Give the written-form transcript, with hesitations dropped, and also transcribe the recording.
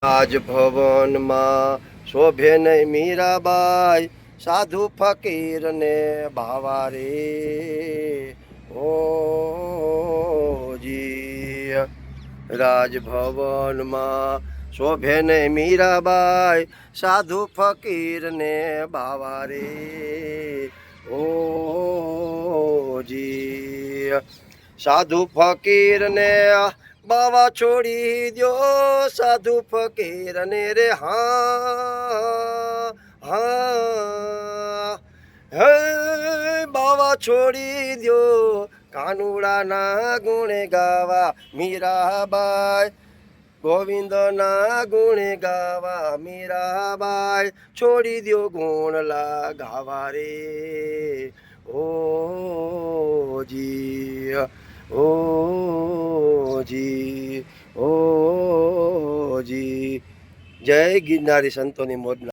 આજ ભવનમાં શોભે નહીં મીરાબાઈ, સાધુ ફકીર ને ભાવા રે ઓ જી। રાજભવનમાં શોભે નહીં મીરાબાઈ, સાધુ ફકીર ને ભાવા રે ઓ જી। સાધુ ફકીર ને બાવા છોડી દ્યો, સાધુ ફકીર ને રે હા હા હે બાવા છોડી દ્યો, કાનુડાના ગુણે ગાવા મીરાબાઈ, ગોવિંદના ગુણે ગાવા મીરાબાઈ, છોડી દ્યો ગુણ ગાવા રે ઓ જી ઓ જી ઓ જી। જય ગિરનારી સંતોની મોજના।